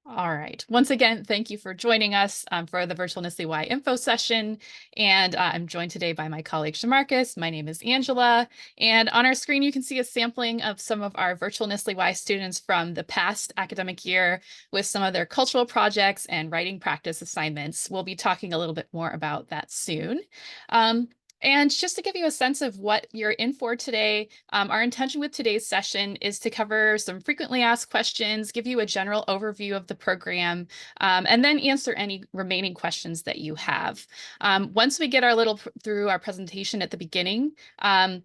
All right. Once again, thank you for joining us for the Virtual NSLI-Y info session. And I'm joined today by my colleague, Shamarcus. My name is Angela. And on our screen, you can see a sampling of some of our Virtual NSLI-Y students from the past academic year with some of their cultural projects and writing practice assignments. We'll be talking a little bit more about that soon. And just to give you a sense of what you're in for today, our intention with today's session is to cover some frequently asked questions, give you a general overview of the program, and then answer any remaining questions that you have. Once we get through our presentation at the beginning,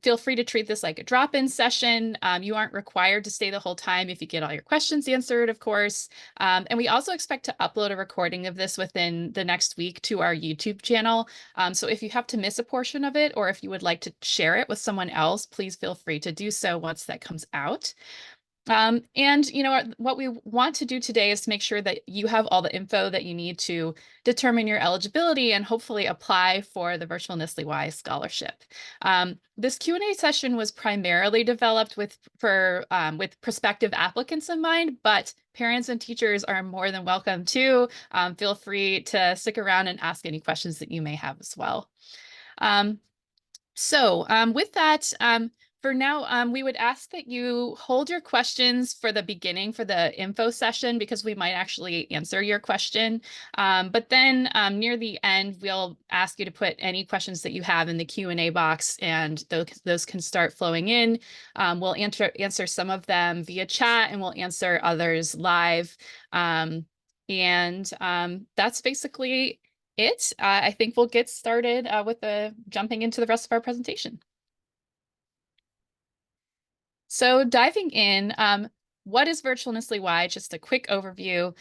feel free to treat this like a drop-in session. You aren't required to stay the whole time if you get all your questions answered, of course. And we also expect to upload a recording of this within the next week to our YouTube channel. So if you have to miss a portion of it, or if you would like to share it with someone else, please feel free to do so once that comes out. And what we want to do today is to make sure that you have all the info that you need to determine your eligibility and hopefully apply for the Virtual NSLI-Y scholarship. This Q&A session was primarily developed with prospective applicants in mind, but parents and teachers are more than welcome to. Feel free to stick around and ask any questions that you may have as well. With that, for now, we would ask that you hold your questions for the beginning for the info session because we might actually answer your question. But then near the end, we'll ask you to put any questions that you have in the Q&A box, and those can start flowing in. We'll answer some of them via chat, and we'll answer others live. That's basically it. I think we'll get started with jumping into the rest of our presentation. So diving in, what is Virtual NSLI-Y? Just a quick overview.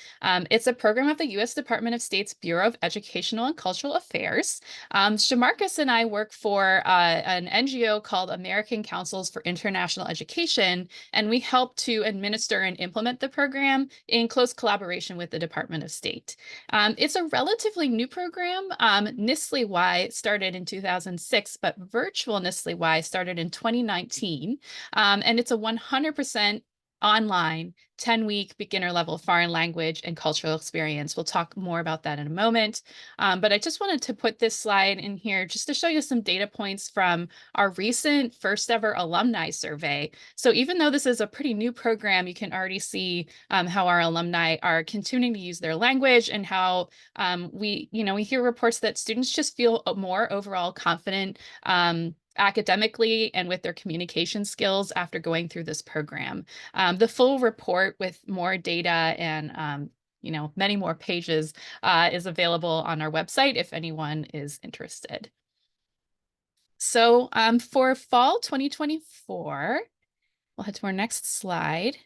It's a program of the U.S. Department of State's Bureau of Educational and Cultural Affairs. Shamarcus and I work for an NGO called American Councils for International Education, and we help to administer and implement the program in close collaboration with the Department of State. It's a relatively new program. NSLI-Y started in 2006, but Virtual NSLI-Y started in 2019. And it's a 100% online 10-week beginner level foreign language and cultural experience. We'll talk more about that in a moment. But I just wanted to put this slide in here just to show you some data points from our recent first ever alumni survey. So even though this is a pretty new program, you can already see how our alumni are continuing to use their language and how we hear reports that students just feel more overall confident academically and with their communication skills after going through this program. The full report with more data and many more pages is available on our website if anyone is interested. So for fall 2024, we'll head to our next slide.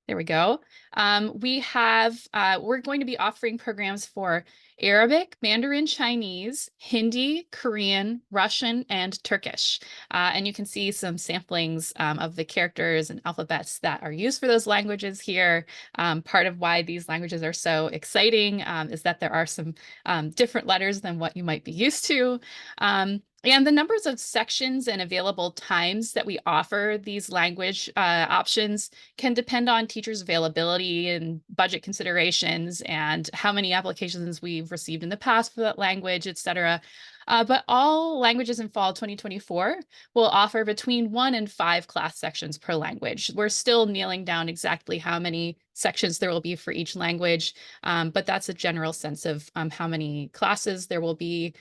There we go. We're going to be offering programs for Arabic, Mandarin, Chinese, Hindi, Korean, Russian, and Turkish. And you can see some samplings of the characters and alphabets that are used for those languages here. Part of why these languages are so exciting is that there are some different letters than what you might be used to. And the numbers of sections and available times that we offer these language options can depend on teachers' availability and budget considerations and how many applications we've received in the past for that language, et cetera. But all languages in fall 2024 will offer between 1 and 5 class sections per language. We're still nailing down exactly how many sections there will be for each language, but that's a general sense of how many classes there will be.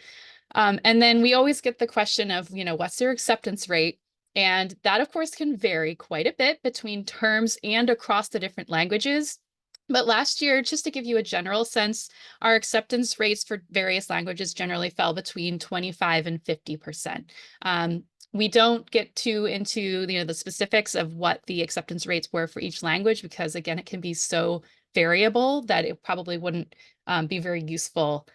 And then we always get the question of, what's their acceptance rate? And that, of course, can vary quite a bit between terms and across the different languages. But last year, just to give you a general sense, our acceptance rates for various languages generally fell between 25 and 50%. We don't get too into the specifics of what the acceptance rates were for each language because, again, it can be so variable that it probably wouldn't be very useful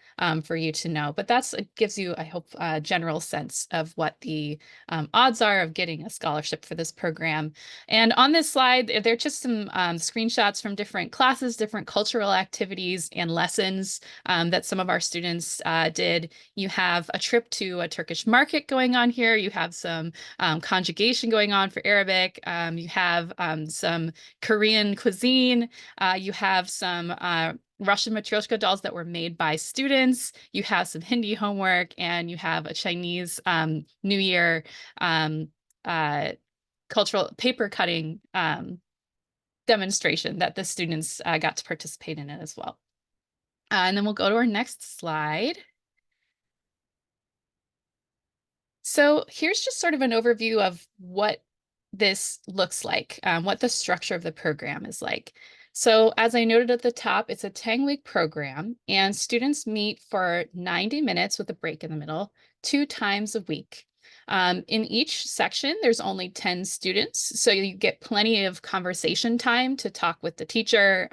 for you to know. But it gives you, I hope, a general sense of what the odds are of getting a scholarship for this program. And on this slide, there are just some screenshots from different classes, different cultural activities and lessons that some of our students did. You have a trip to a Turkish market going on here. You have some conjugation going on for Arabic. You have some Korean cuisine. You have some Russian Matryoshka dolls that were made by students. You have some Hindi homework, and you have a Chinese New Year um, cultural paper cutting demonstration that the students got to participate in it as well. And then we'll go to our next slide. So here's just sort of an overview of what this looks like, what the structure of the program is like. So as I noted at the top, it's a 10-week program, and students meet for 90 minutes with a break in the middle, 2 times a week. In each section, there's only 10 students, so you get plenty of conversation time to talk with the teacher,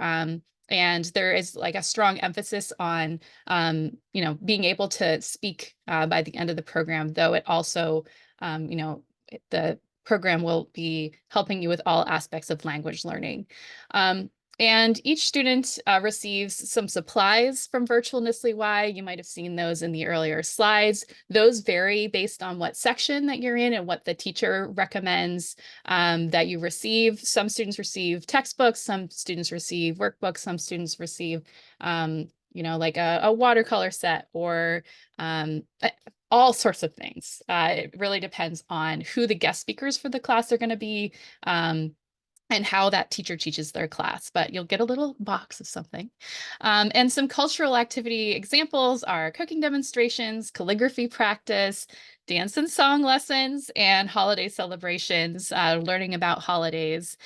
and there is like a strong emphasis on being able to speak by the end of the program, though it also, the program will be helping you with all aspects of language learning. And each student receives some supplies from Virtual NSLI-Y. You might have seen those in the earlier slides. Those vary based on what section that you're in and what the teacher recommends that you receive. Some students receive textbooks, some students receive workbooks, some students receive, like a watercolor set or all sorts of things. It really depends on who the guest speakers for the class are going to be, and how that teacher teaches their class, but you'll get a little box of something. And some cultural activity examples are cooking demonstrations, calligraphy practice, dance and song lessons, and holiday celebrations, learning about holidays.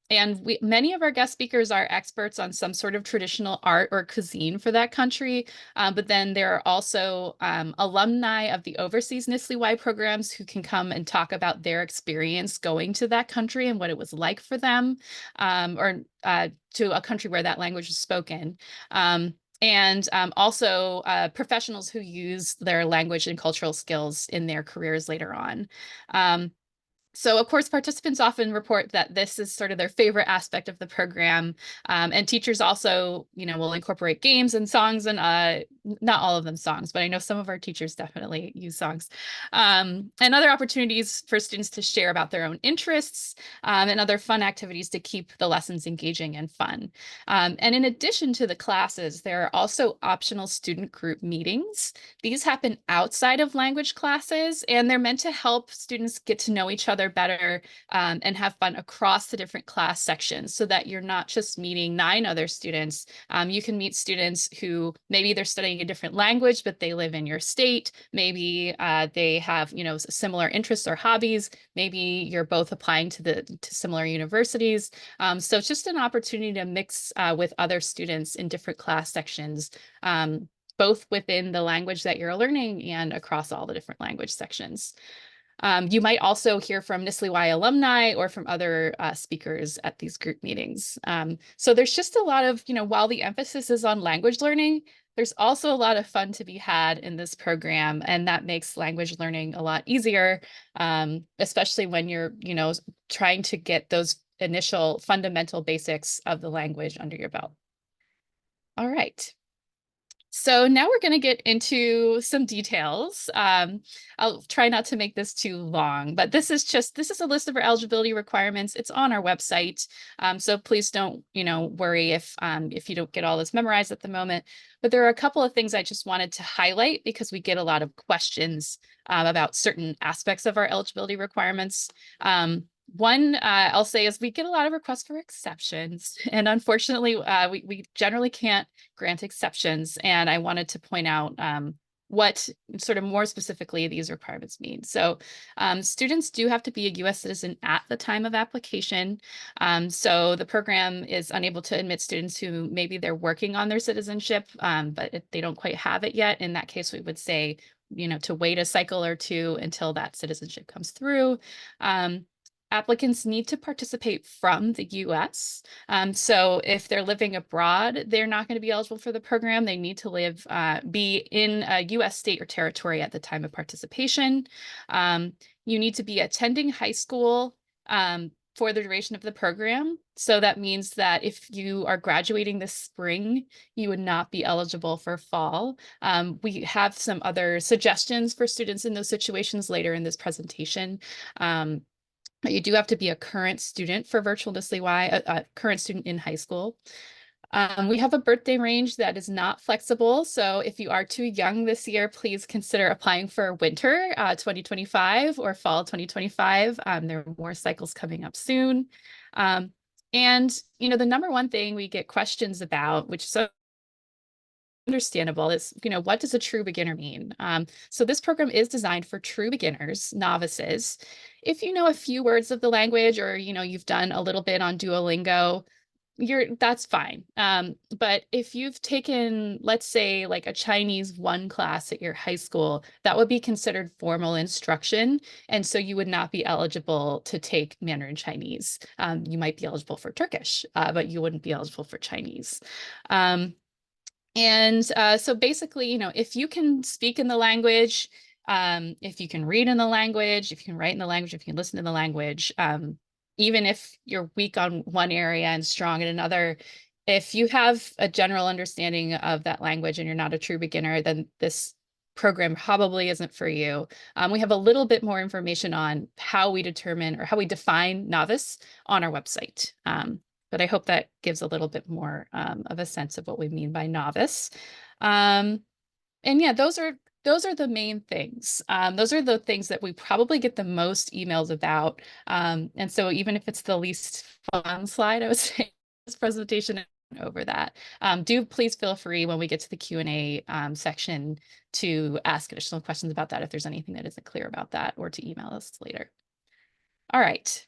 And many of our guest speakers are experts on some sort of traditional art or cuisine for that country. But then there are also alumni of the overseas NSLI-Y programs who can come and talk about their experience going to that country and what it was like for them, or to a country where that language is spoken. And also professionals who use their language and cultural skills in their careers later on. So of course, participants often report that this is sort of their favorite aspect of the program. And teachers also, will incorporate games and songs, and not all of them songs, but I know some of our teachers definitely use songs. And other opportunities for students to share about their own interests, and other fun activities to keep the lessons engaging and fun. And in addition to the classes, there are also optional student group meetings. These happen outside of language classes, and they're meant to help students get to know each other better, and have fun across the different class sections, so that you're not just meeting 9 other students. You can meet students who maybe they're studying a different language, but they live in your state. Maybe they have, similar interests or hobbies. Maybe you're both applying to similar universities. So it's just an opportunity to mix with other students in different class sections, both within the language that you're learning and across all the different language sections. You might also hear from NSLI-Y alumni or from other speakers at these group meetings. So there's just a lot of, while the emphasis is on language learning, there's also a lot of fun to be had in this program, and that makes language learning a lot easier, especially when you're, trying to get those initial fundamental basics of the language under your belt. All right. So now we're going to get into some details. I'll try not to make this too long, but this is a list of our eligibility requirements. It's on our website. So please don't, worry if you don't get all this memorized at the moment. But there are a couple of things I just wanted to highlight because we get a lot of questions about certain aspects of our eligibility requirements. One, I'll say, is we get a lot of requests for exceptions, and unfortunately, we generally can't grant exceptions. And I wanted to point out what sort of more specifically these requirements mean. So students do have to be a U.S. citizen at the time of application. So the program is unable to admit students who maybe they're working on their citizenship, but they don't quite have it yet. In that case, we would say, to wait a cycle or two until that citizenship comes through. applicants need to participate from the US. So if they're living abroad, they're not going to be eligible for the program. They need to be in a US state or territory at the time of participation. You need to be attending high school for the duration of the program. So that means that if you are graduating this spring, you would not be eligible for fall. We have some other suggestions for students in those situations later in this presentation. You do have to be a current student for Virtual NSLI-Y, a current student in high school. We have a birthday range that is not flexible. So if you are too young this year, please consider applying for winter 2025 or fall 2025. There are more cycles coming up soon. And, the number one thing we get questions about, which is so understandable, is, what does a true beginner mean? So this program is designed for true beginners, novices. If you know a few words of the language, or, you've done a little bit on Duolingo, that's fine. But if you've taken, let's say, like a Chinese 1 class at your high school, that would be considered formal instruction. And so you would not be eligible to take Mandarin Chinese. You might be eligible for Turkish, but you wouldn't be eligible for Chinese. So basically, if you can speak in the language, if you can read in the language, if you can write in the language, if you can listen to the language, even if you're weak on one area and strong in another, if you have a general understanding of that language and you're not a true beginner, then this program probably isn't for you. We have a little bit more information on how we determine or how we define novice on our website. But I hope that gives a little bit more of a sense of what we mean by novice. And yeah, those are the main things. Those are the things that we probably get the most emails about. And so even if it's the least fun slide, I would say this presentation over that. Do please feel free when we get to the Q&A section to ask additional questions about that if there's anything that isn't clear about that, or to email us later. All right.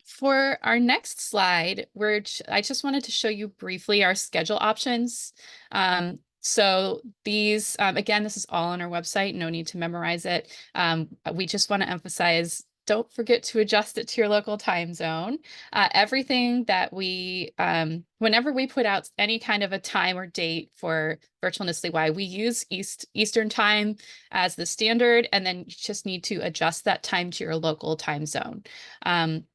For our next slide, I just wanted to show you briefly our schedule options. So these, again, this is all on our website, no need to memorize it. We just want to emphasize, don't forget to adjust it to your local time zone. Everything that whenever we put out any kind of a time or date for Virtual NSLI-Y, we use Eastern time as the standard, and then you just need to adjust that time to your local time zone.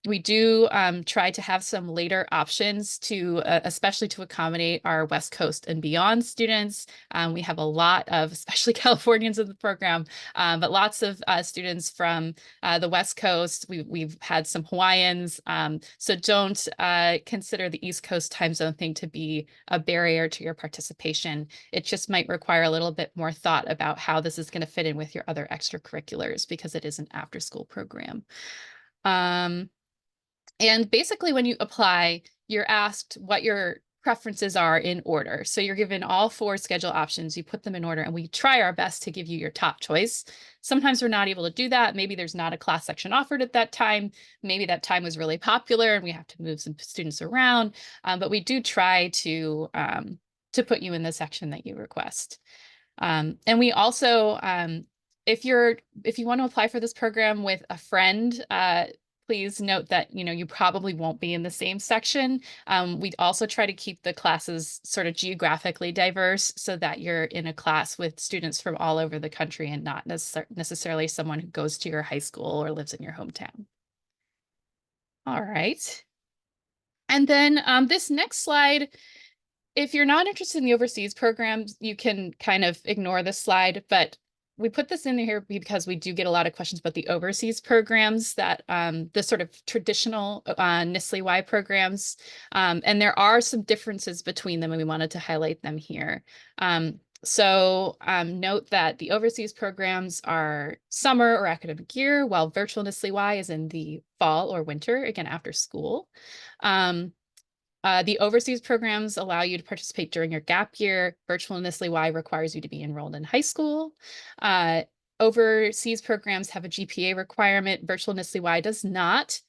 We do try to have some later options especially to accommodate our West Coast and beyond students. We have a lot of, especially Californians in the program, but lots of students from the West Coast. We've had some Hawaiians. So don't consider the East Coast time zone thing to be a barrier to your participation. It just might require a little bit more thought about how this is going to fit in with your other extracurriculars, because it is an after-school program. And basically, when you apply, you're asked what your preferences are in order. So you're given all 4 schedule options, you put them in order, and we try our best to give you your top choice. Sometimes we're not able to do that. Maybe there's not a class section offered at that time. Maybe that time was really popular and we have to move some students around. But we do try to put you in the section that you request. And we also, if you want to apply for this program with a friend, please note that, you probably won't be in the same section. We also try to keep the classes sort of geographically diverse so that you're in a class with students from all over the country and not necessarily someone who goes to your high school or lives in your hometown. All right. And then this next slide, if you're not interested in the overseas programs, you can kind of ignore this slide, but we put this in here because we do get a lot of questions about the overseas programs, that the sort of traditional NSLI-Y programs. And there are some differences between them, and we wanted to highlight them here. So note that the overseas programs are summer or academic year, while Virtual NSLI-Y is in the fall or winter, again, after school. The overseas programs allow you to participate during your gap year. Virtual NSLI-Y requires you to be enrolled in high school. Overseas programs have a GPA requirement. Virtual NSLI-Y does not,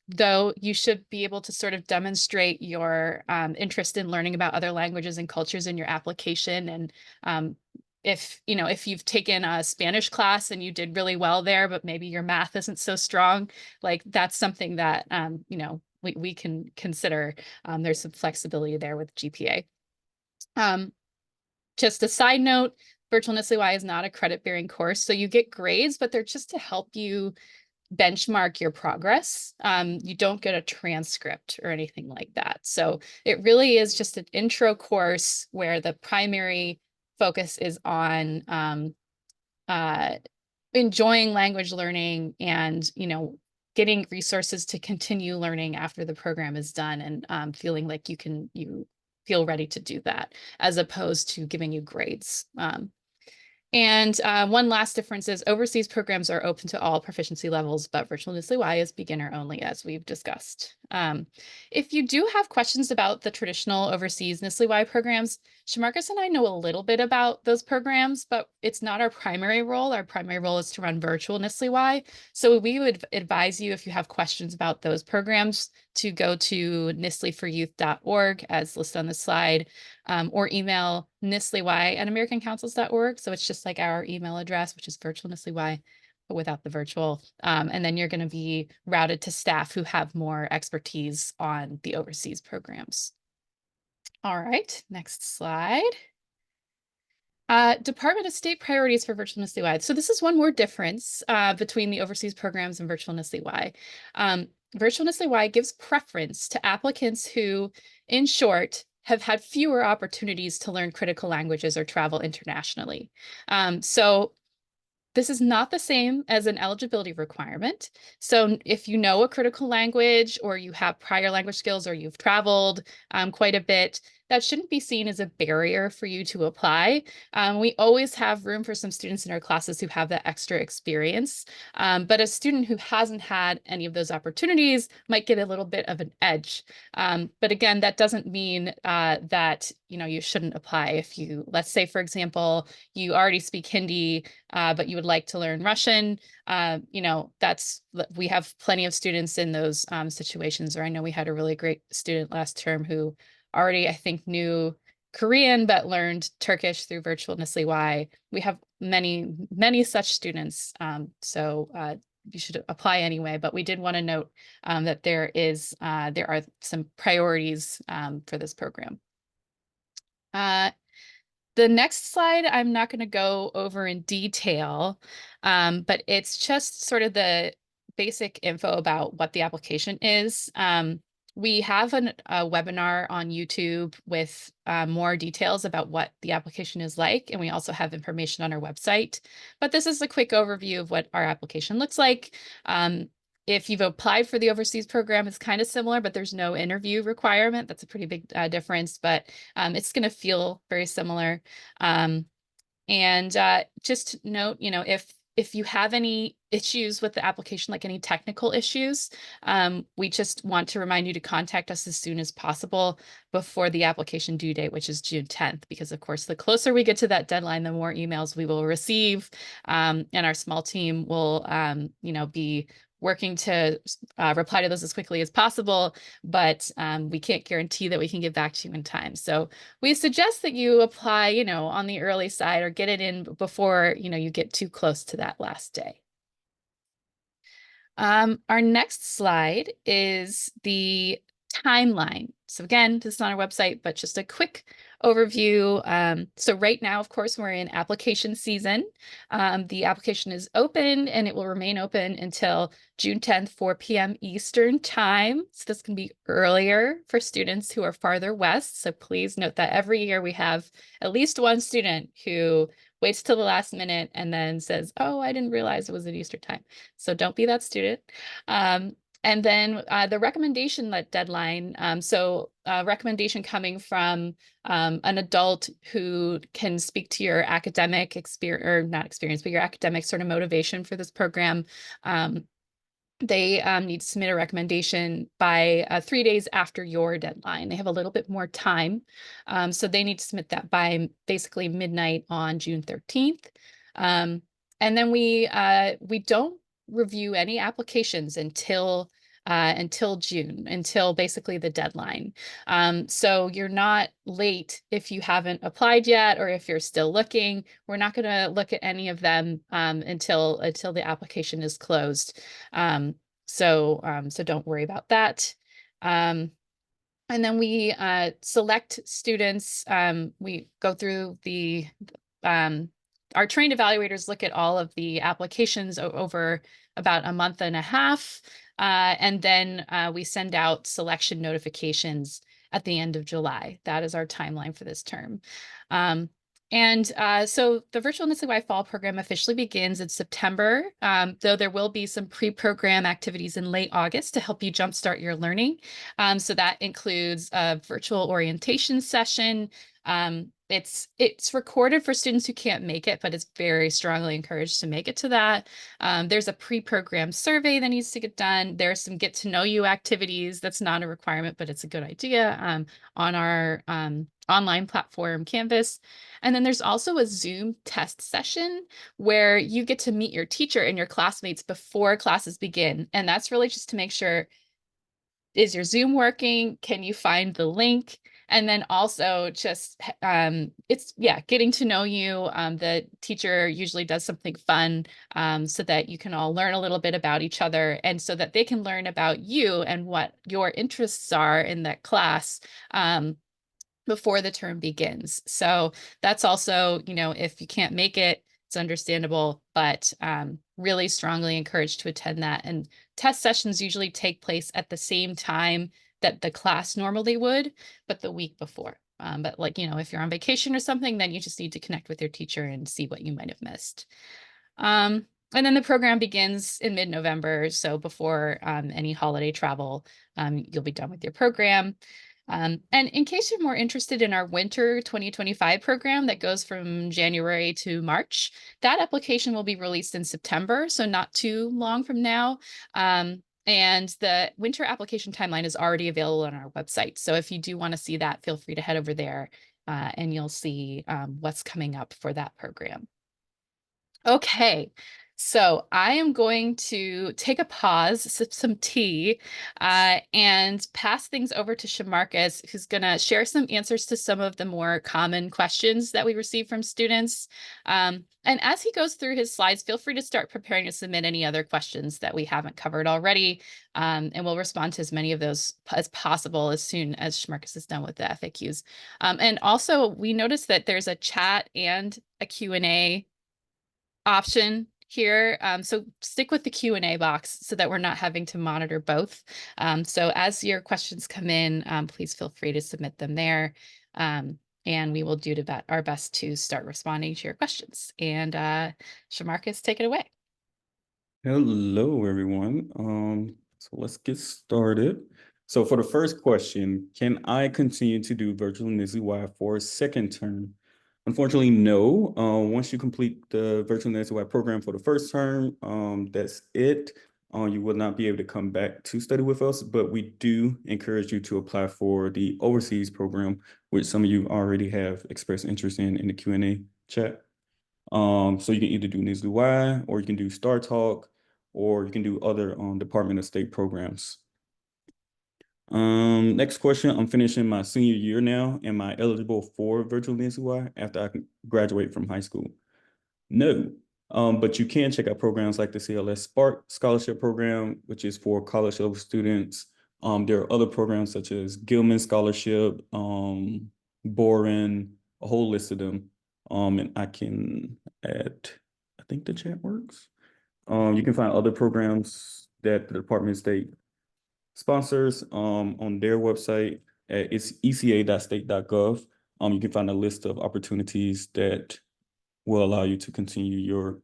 though you should be able to sort of demonstrate your interest in learning about other languages and cultures in your application, and if you've taken a Spanish class and you did really well there, but maybe your math isn't so strong, like that's something that, we can consider. There's some flexibility there with GPA. Just a side note, Virtual NSLI-Y is not a credit-bearing course, so you get grades, but they're just to help you benchmark your progress. You don't get a transcript or anything like that. So it really is just an intro course where the primary focus is on enjoying language learning and, getting resources to continue learning after the program is done, and feeling like you feel ready to do that, as opposed to giving you grades. And one last difference is overseas programs are open to all proficiency levels, but Virtual NSLI-Y is beginner only, as we've discussed. If you do have questions about the traditional overseas NSLI-Y programs, Shamarcus and I know a little bit about those programs, but it's not our primary role. Our primary role is to run Virtual NSLI-Y. So we would advise you, if you have questions about those programs, to go to nsli4youth.org as listed on the slide, or email nsly@americancouncils.org. So it's just like our email address, which is Virtual NSLI-Y, but without the virtual. And then you're going to be routed to staff who have more expertise on the overseas programs. All right, next slide. Department of State priorities for Virtual NSLI-Y. So this is one more difference between the overseas programs and Virtual NSLI-Y. Virtual NSLI-Y gives preference to applicants who, in short, have had fewer opportunities to learn critical languages or travel internationally. So this is not the same as an eligibility requirement. So if you know a critical language, or you have prior language skills, or you've traveled quite a bit, that shouldn't be seen as a barrier for you to apply. We always have room for some students in our classes who have that extra experience. But a student who hasn't had any of those opportunities might get a little bit of an edge. But again, that doesn't mean that you shouldn't apply. If you, let's say, for example, you already speak Hindi, but you would like to learn Russian, we have plenty of students in those situations. Or I know we had a really great student last term who already, I think, knew Korean, but learned Turkish through Virtual NSLI-Y. We have many, many such students. So you should apply anyway, but we did want to note that there are some priorities for this program. The next slide, I'm not going to go over in detail, but it's just sort of the basic info about what the application is. We have a webinar on YouTube with more details about what the application is like, and we also have information on our website. But this is a quick overview of what our application looks like. If you've applied for the overseas program, it's kind of similar, but there's no interview requirement. That's a pretty big difference, but it's going to feel very similar. Just note, if you have any issues with the application, like any technical issues, we just want to remind you to contact us as soon as possible before the application due date, which is June 10th, because of course, the closer we get to that deadline, the more emails we will receive. And our small team will, be working to reply to those as quickly as possible, but we can't guarantee that we can get back to you in time. So we suggest that you apply, on the early side, or get it in before, you get too close to that last day. Our next slide is the timeline. So again, this is on our website, but just a quick overview. So right now, of course, we're in application season. The application is open, and it will remain open until June 10th, 4 p.m. Eastern time. So this can be earlier for students who are farther west. So please note that every year we have at least one student who waits till the last minute and then says, oh, I didn't realize it was at Easter time. So don't be that student. And then the recommendation deadline. Recommendation coming from an adult who can speak to your academic experience, or not experience, but your academic sort of motivation for this program. They need to submit a recommendation by 3 days after your deadline. They have a little bit more time. So they need to submit that by basically midnight on June 13th. And then we don't review any applications until until June, until basically the deadline. So you're not late if you haven't applied yet, or if you're still looking. We're not going to look at any of them until the application is closed. So don't worry about that. And then we select students. We go through our trained evaluators look at all of the applications over about a month and a half. And then we send out selection notifications at the end of July. That is our timeline for this term. So the Virtual NSLI-Y Fall program officially begins in September, though there will be some pre-program activities in late August to help you jumpstart your learning. So that includes a virtual orientation session. It's recorded for students who can't make it, but it's very strongly encouraged to make it to that. There's a pre-program survey that needs to get done. There's some get to know you activities. That's not a requirement, but it's a good idea on our online platform, Canvas. And then there's also a Zoom test session where you get to meet your teacher and your classmates before classes begin. And that's really just to make sure, is your Zoom working? Can you find the link? And then also just, getting to know you. The teacher usually does something fun so that you can all learn a little bit about each other, and so that they can learn about you and what your interests are in that class before the term begins. So that's also, if you can't make it, it's understandable, but really strongly encouraged to attend that. And test sessions usually take place at the same time that the class normally would, but the week before. But if you're on vacation or something, then you just need to connect with your teacher and see what you might have missed. And then the program begins in mid-November. So before any holiday travel, you'll be done with your program. And in case you're more interested in our winter 2025 program that goes from January to March, that application will be released in September, so not too long from now. And the winter application timeline is already available on our website. So if you do want to see that, feel free to head over there and you'll see what's coming up for that program. Okay, so I am going to take a pause, sip some tea, and pass things over to Shamarcus, who's going to share some answers to some of the more common questions that we receive from students. And as he goes through his slides, feel free to start preparing to submit any other questions that we haven't covered already, and we'll respond to as many of those as possible as soon as Shamarcus is done with the FAQs. And also, we noticed that there's a chat and a Q&A option here. So stick with the Q&A box so that we're not having to monitor both. So as your questions come in, please feel free to submit them there. And we will do our best to start responding to your questions. And Shamarcus, take it away. Hello, everyone. So let's get started. So for the first question, can I continue to do Virtual NSLI-Y for a second term? Unfortunately, no. Once you complete the Virtual NSLI-Y program for the first term, that's it. You will not be able to come back to study with us, but we do encourage you to apply for the overseas program, which some of you already have expressed interest in the Q&A chat. So you can either do NSLI-Y, or you can do Star Talk, or you can do other Department of State programs. Next question, I'm finishing my senior year now. Am I eligible for Virtual NSLI-Y after I graduate from high school? No, but you can check out programs like the CLS Spark Scholarship Program, which is for college level students. There are other programs such as Gilman Scholarship, Boren, a whole list of them. And I can add, I think the chat works. You can find other programs that the Department of State sponsors on their website. It's eca.state.gov. You can find a list of opportunities that will allow you to continue your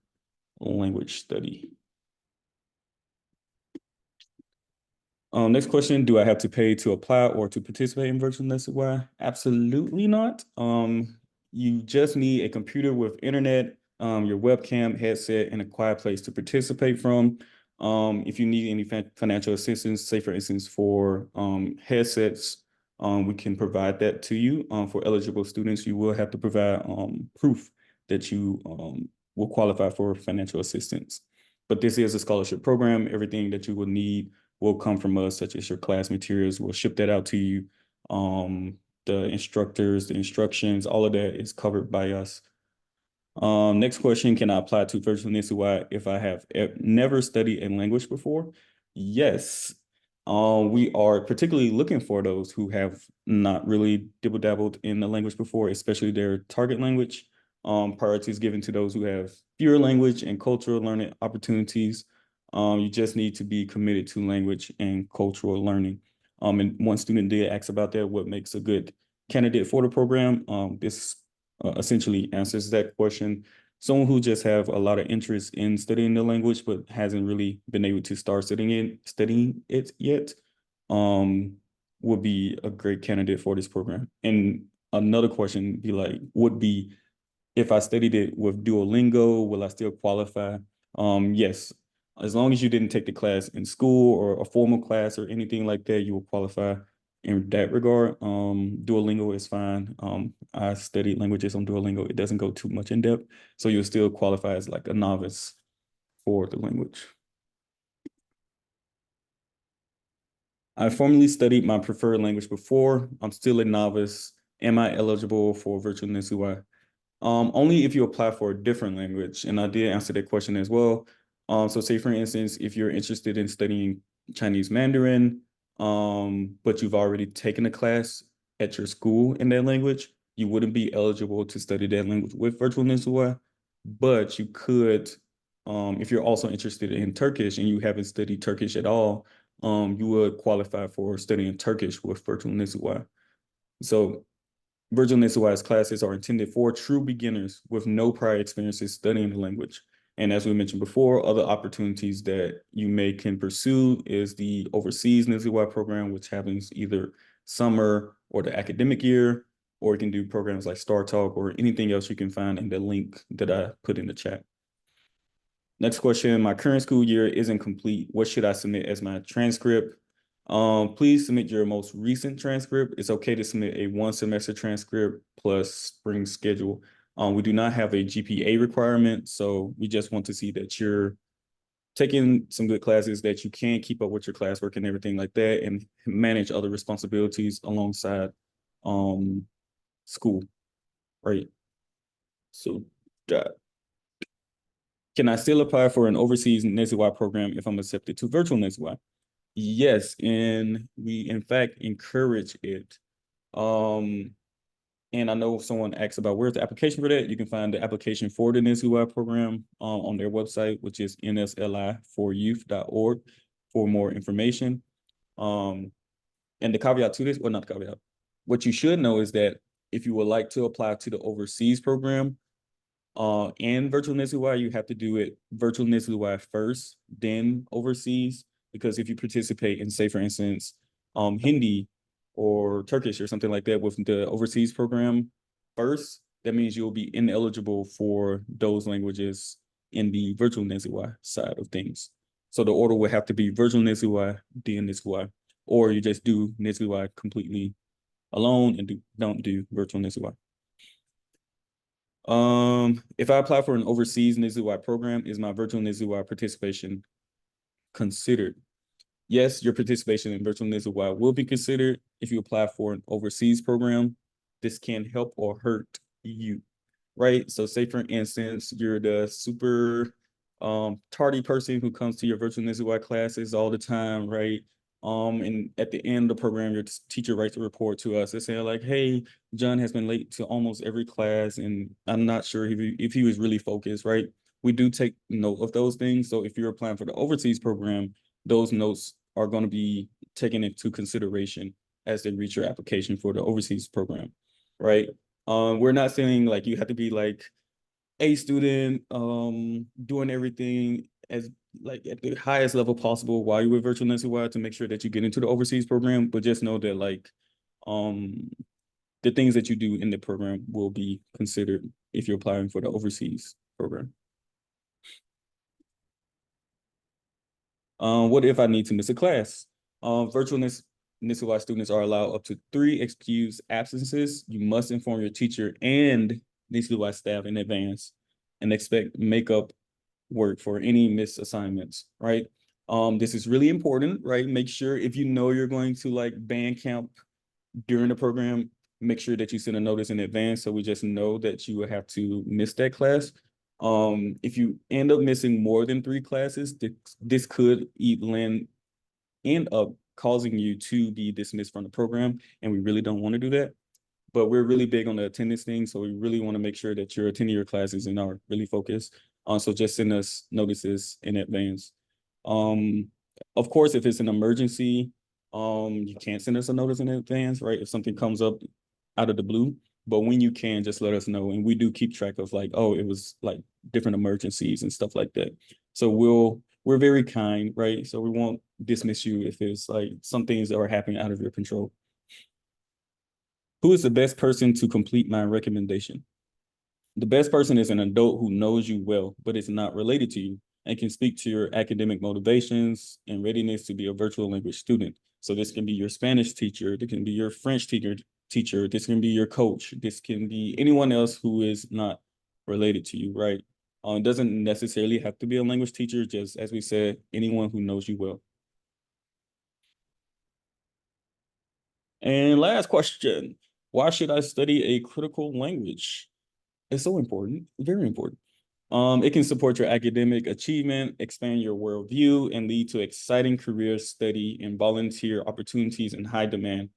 language study. Next question, do I have to pay to apply or to participate in Virtual NSLI-Y? Absolutely not. You just need a computer with internet, your webcam, headset, and a quiet place to participate from. If you need any financial assistance, say for instance for headsets, we can provide that to you. For eligible students, you will have to provide proof that you will qualify for financial assistance. But this is a scholarship program. Everything that you will need will come from us, such as your class materials. We'll ship that out to you. The instructors, the instructions, all of that is covered by us. Next question, can I apply to Virtual NSLI-Y if I have never studied a language before? Yes. We are particularly looking for those who have not really dibble-dabbled in the language before, especially their target language. Priority is given to those who have fewer language and cultural learning opportunities. You just need to be committed to language and cultural learning. And one student did ask about that, what makes a good candidate for the program. This essentially answers that question. Someone who just have a lot of interest in studying the language, but hasn't really been able to start studying it yet, would be a great candidate for this program. And another question would be, if I studied it with Duolingo, will I still qualify? Yes, as long as you didn't take the class in school or a formal class or anything like that, you will qualify in that regard. Duolingo is fine. I studied languages on Duolingo. It doesn't go too much in depth, so you'll still qualify as like a novice for the language. I formerly studied my preferred language before. I'm still a novice. Am I eligible for Virtual NSLI-Y? Only if you apply for a different language. And I did answer that question as well. So say for instance, if you're interested in studying Chinese Mandarin, but you've already taken a class at your school in that language, you wouldn't be eligible to study that language with Virtual NSLI-Y. But you could, if you're also interested in Turkish and you haven't studied Turkish at all, you would qualify for studying Turkish with Virtual NSLI-Y. So Virtual NSLI-Y's classes are intended for true beginners with no prior experiences studying the language. And as we mentioned before, other opportunities that you can pursue is the overseas NSLI-Y program, which happens either summer or the academic year, or you can do programs like Star Talk or anything else you can find in the link that I put in the chat. Next question, my current school year isn't complete. What should I submit as my transcript? Please submit your most recent transcript. It's okay to submit a 1-semester transcript plus spring schedule. We do not have a GPA requirement, so we just want to see that you're taking some good classes, that you can keep up with your classwork and everything like that, and manage other responsibilities alongside school, right? So can I still apply for an overseas NSLI program if I'm accepted to Virtual NSLI? Yes, and we in fact encourage it. And I know someone asked about where's the application for that. You can find the application for the NSLI program on their website, which is nsli4youth.org for more information. And the caveat to this, well, not the caveat, what you should know is that if you would like to apply to the overseas program, and Virtual NSLI-Y, you have to do it Virtual NSLI-Y first, then overseas. Because if you participate in, say, for instance, Hindi or Turkish or something like that with the overseas program first, that means you'll be ineligible for those languages in the Virtual NSLI-Y side of things. So the order would have to be Virtual NSLI-Y, then NSLI-Y, or you just do NSLI-Y completely alone and don't do Virtual NSLI-Y. If I apply for an overseas NSLI-Y program, is my Virtual NSLI-Y participation considered? Yes, your participation in Virtual NSLI-Y will be considered if you apply for an overseas program. This can help or hurt you, right? So say for instance, you're the super tardy person who comes to your Virtual NSLI-Y classes all the time, right? And at the end of the program, your teacher writes a report to us. They say like, hey, John has been late to almost every class, and I'm not sure if he was really focused, right? We do take note of those things. So if you're applying for the overseas program, those notes are going to be taken into consideration as they reach your application for the overseas program, right? We're not saying like you have to be like a student, doing everything as like at the highest level possible while you're with Virtual NSLI-Y to make sure that you get into the overseas program, but just know that like the things that you do in the program will be considered if you're applying for the overseas program. What if I need to miss a class? Virtual NSLI students are allowed up to 3 excused absences. You must inform your teacher and NSLI staff in advance and expect makeup work for any missed assignments, right? This is really important, right? Make sure if you know you're going to like band camp during the program, make sure that you send a notice in advance so we just know that you will have to miss that class. If you end up missing more than 3 classes, this could end up causing you to be dismissed from the program, and we really don't want to do that. But we're really big on the attendance thing, so we really want to make sure that you're attending your classes and are really focused. So just send us notices in advance. Um, of course, if it's an emergency, you can't send us a notice in advance, right? If something comes up out of the blue, but when you can, just let us know. And we do keep track of like, oh, it was like different emergencies and stuff like that. So we're very kind, right? So we won't dismiss you if it's like some things that are happening out of your control. Who is the best person to complete my recommendation? The best person is an adult who knows you well, but is not related to you and can speak to your academic motivations and readiness to be a virtual language student. So this can be your Spanish teacher, this can be your French teacher, this can be your coach, this can be anyone else who is not related to you, right? It doesn't necessarily have to be a language teacher, just as we said, anyone who knows you well. And last question, why should I study a critical language? It's so important, very important. It can support your academic achievement, expand your worldview, and lead to exciting career study and volunteer opportunities in high demand.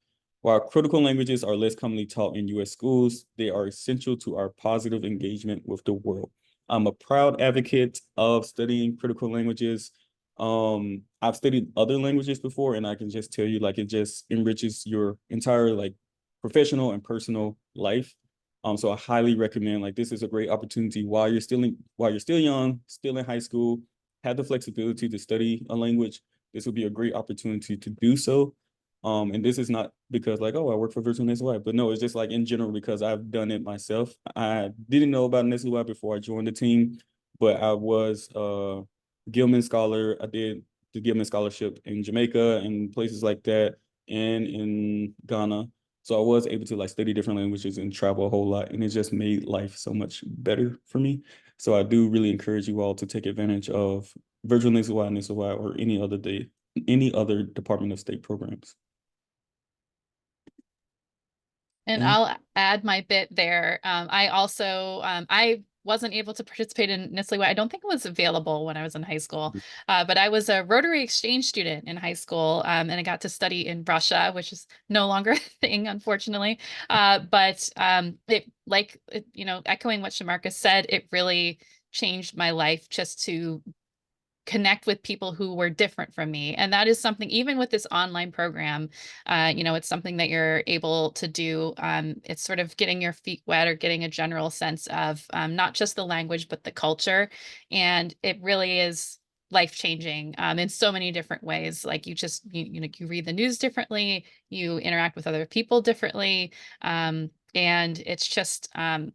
While critical languages are less commonly taught in US schools, they are essential to our positive engagement with the world. I'm a proud advocate of studying critical languages. I've studied other languages before, and I can just tell you, like, it just enriches your entire like professional and personal life. So I highly recommend, like, this is a great opportunity while you're still young, still in high school, have the flexibility to study a language. This would be a great opportunity to do so. And this is not because like, oh, I work for Virtual NSLI-Y, but no, it's just like in general because I've done it myself. I didn't know about NSLI-Y before I joined the team, but I was a Gilman Scholar. I did the Gilman Scholarship in Jamaica and places like that, and in Ghana. So I was able to like study different languages and travel a whole lot, and it just made life so much better for me. So I do really encourage you all to take advantage of Virtual NSLI-Y, NSLI-Y, or any other Department of State programs. And And I'll add my bit there. I also I wasn't able to participate in NSLI-Y. I don't think it was available when I was in high school, but I was a Rotary exchange student in high school, and I got to study in Russia, which is no longer a thing, unfortunately. But echoing what Shamarka said, it really changed my life just to connect with people who were different from me. And that is something, even with this online program, it's something that you're able to do. It's sort of getting your feet wet or getting a general sense of not just the language, but the culture. And it really is life changing in so many different ways. Like you read the news differently, you interact with other people differently. And it's just a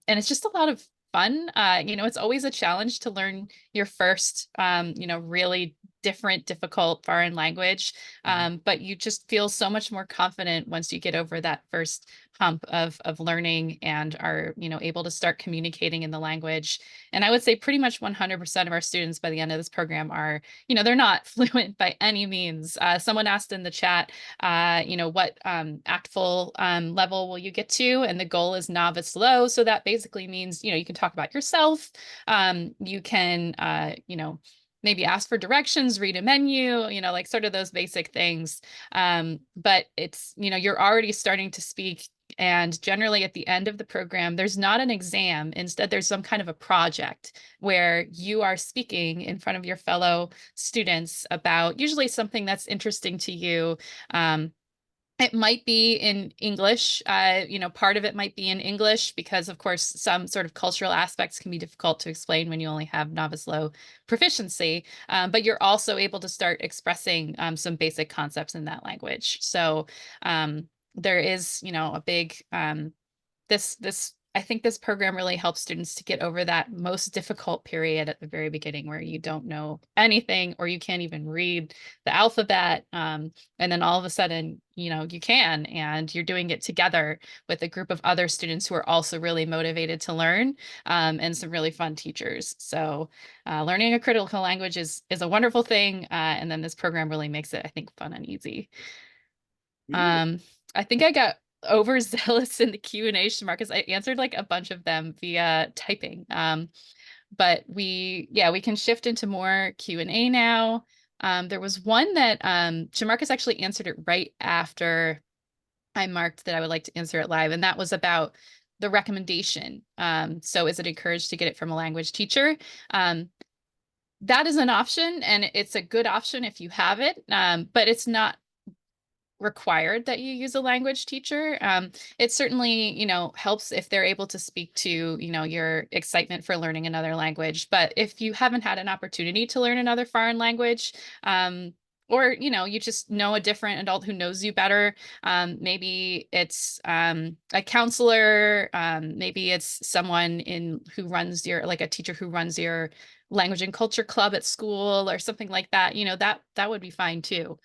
lot of fun. It's always a challenge to learn your first, really difficult foreign language. But you just feel so much more confident once you get over that first hump of learning and are, able to start communicating in the language. And I would say pretty much 100% of our students by the end of this program are, they're not fluent by any means. Someone asked in the chat, what ACTFL level will you get to? And the goal is novice low. So that basically means, you can talk about yourself. You can, maybe ask for directions, read a menu, like sort of those basic things. But it's, you're already starting to speak. And generally at the end of the program, there's not an exam. Instead, there's some kind of a project where you are speaking in front of your fellow students about usually something that's interesting to you. It might be in English. Part of it might be in English because, of course, some sort of cultural aspects can be difficult to explain when you only have novice low proficiency. But you're also able to start expressing some basic concepts in that language. So there is, a big this I think this program really helps students to get over that most difficult period at the very beginning where you don't know anything or you can't even read the alphabet. And then all of a sudden, you can, and you're doing it together with a group of other students who are also really motivated to learn, and some really fun teachers. So learning a critical language is a wonderful thing. And then this program really makes it, I think, fun and easy. Yeah. Um, I think I got overzealous in the Q&A, Marcus. I answered like a bunch of them via typing. But we can shift into more Q&A now. There was one that Jamarcus actually answered it right after I marked that I would like to answer it live, and that was about the recommendation. So is it encouraged to get it from a language teacher? That is an option, and it's a good option if you have it, but it's not required that you use a language teacher. It certainly, helps if they're able to speak to, your excitement for learning another language. But if you haven't had an opportunity to learn another foreign language, or you just know a different adult who knows you better, maybe it's a counselor, maybe it's someone in who runs your, like a teacher who runs your language and culture club at school or something like that, that would be fine too.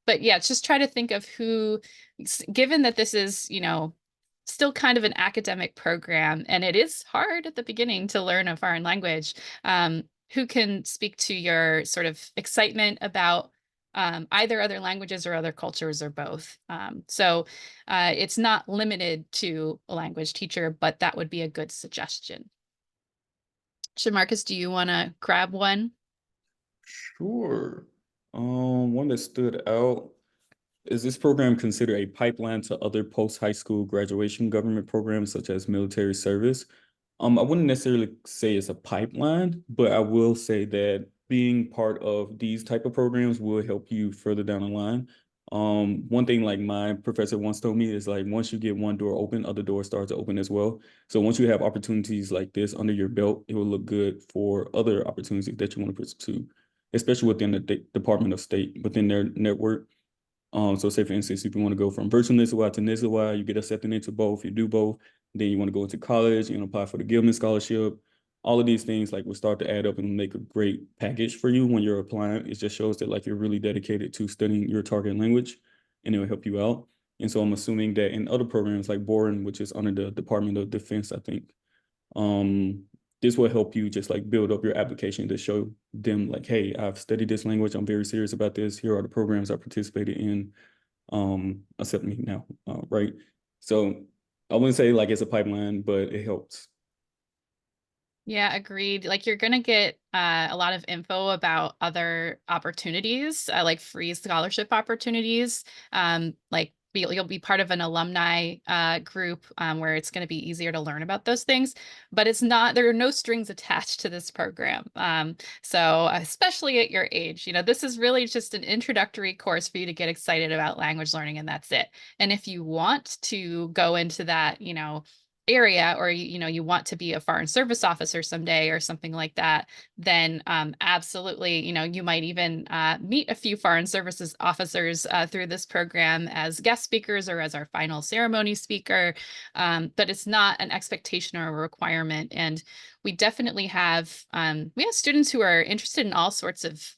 But yeah, just try to think of who, given that this is, still kind of an academic program, and it is hard at the beginning to learn a foreign language, who can speak to your sort of excitement about either other languages or other cultures or both. So it's not limited to a language teacher, but that would be a good suggestion. Shamarcus, do you want to grab one? Sure. One that stood out. Is this program considered a pipeline to other post-high school graduation government programs such as military service? I wouldn't necessarily say it's a pipeline, but I will say that being part of these type of programs will help you further down the line. One thing like my professor once told me is like once you get one door open, other doors start to open as well. So once you have opportunities like this under your belt, it will look good for other opportunities that you want to pursue, especially within the Department of State, within their network. So say for instance, if you want to go from virtual NSLI to NSLI, you get accepted into both, you do both, then you want to go into college, you know, apply for the Gilman Scholarship. All of these things like will start to add up and make a great package for you when you're applying. It just shows that like you're really dedicated to studying your target language and it will help you out. And so I'm assuming that in other programs like Boren, which is under the Department of Defense, I think, um, this will help you just like build up your application to show them like, hey, I've studied this language. I'm very serious about this. Here are the programs I participated in. Accept me now, right? So I wouldn't say like it's a pipeline, but it helps. Yeah, agreed. Like you're gonna get a lot of info about other opportunities, like free scholarship opportunities. You'll be part of an alumni group where it's going to be easier to learn about those things. But there are no strings attached to this program. So especially at your age, this is really just an introductory course for you to get excited about language learning, and that's it. And if you want to go into that, area, or you want to be a foreign service officer someday or something like that, then absolutely, you might even meet a few foreign services officers through this program as guest speakers or as our final ceremony speaker. But it's not an expectation or a requirement. And we have students who are interested in all sorts of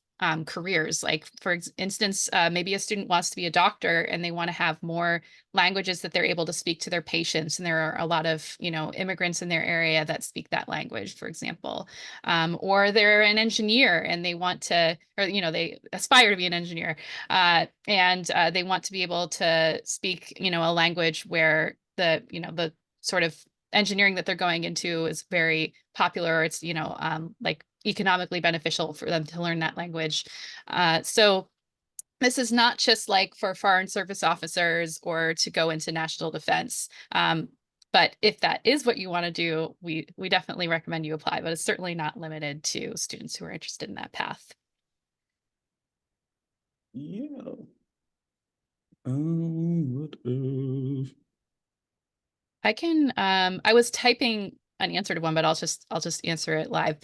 careers. Like for instance, maybe a student wants to be a doctor and they want to have more languages that they're able to speak to their patients. And there are a lot of, immigrants in their area that speak that language, for example. Or they're an engineer and they want to, or, they aspire to be an engineer. And they want to be able to speak, a language where the sort of engineering that they're going into is very popular. It's, like economically beneficial for them to learn that language. So this is not just like for foreign service officers or to go into national defense. But if that is what you want to do, we definitely recommend you apply, but it's certainly not limited to students who are interested in that path. Yeah. What else? I was typing an answer to one, but I'll just answer it live.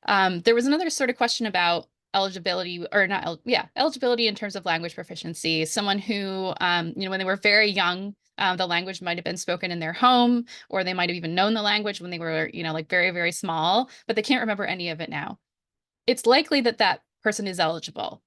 There was another sort of question about eligibility, or not, eligibility in terms of language proficiency. Someone who, when they were very young, The language might have been spoken in their home, or they might have even known the language when they were, like very, very small, but they can't remember any of it now. It's likely that that person is eligible.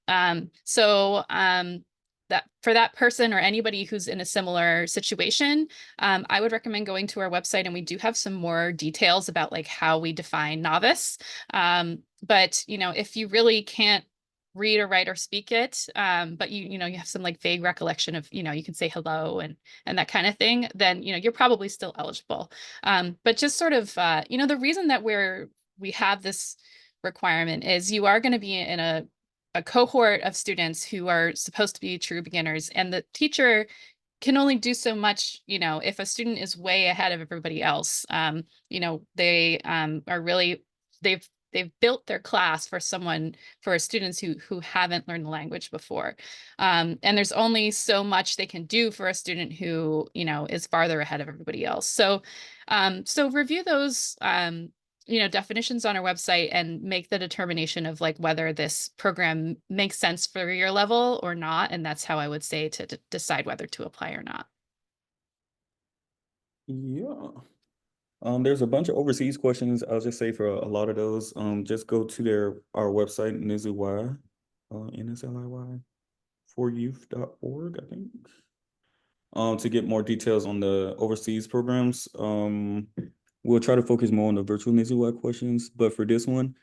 That for that person or anybody who's in a similar situation, I would recommend going to our website, and we do have some more details about like how we define novice. But if you really can't read or write or speak it, but you have some like vague recollection of, you can say hello and that kind of thing, then you're probably still eligible. But just sort of the reason that we have this requirement is you are going to be in a cohort of students who are supposed to be true beginners, and the teacher can only do so much, if a student is way ahead of everybody else. They are really they've built their class for students who haven't learned the language before. And there's only so much they can do for a student who, is farther ahead of everybody else. So review those definitions on our website and make the determination of like whether this program makes sense for your level or not. And that's how I would say to decide whether to apply or not. Yeah. There's a bunch of overseas questions. I'll just say for a lot of those, just go to our website, NSLI-Y, NSLIY for youth.org, I think. To get more details on the overseas programs. We'll try to focus more on the virtual NSLI-Y questions, but for this one,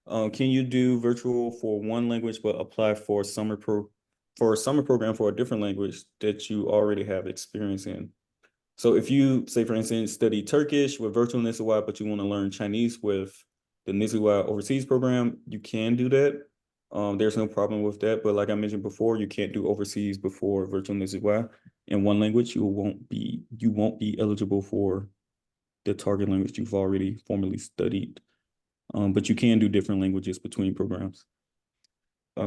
can you do virtual for one language but apply for a summer program for a different language that you already have experience in? So if you say, for instance, study Turkish with virtual NSLI-Y, but you want to learn Chinese with the NSLI-Y overseas program, you can do that. There's no problem with that. But like I mentioned before, you can't do overseas before virtual NSLI-Y in one language. You won't be eligible for the target language you've already formally studied. But you can do different languages between programs. Are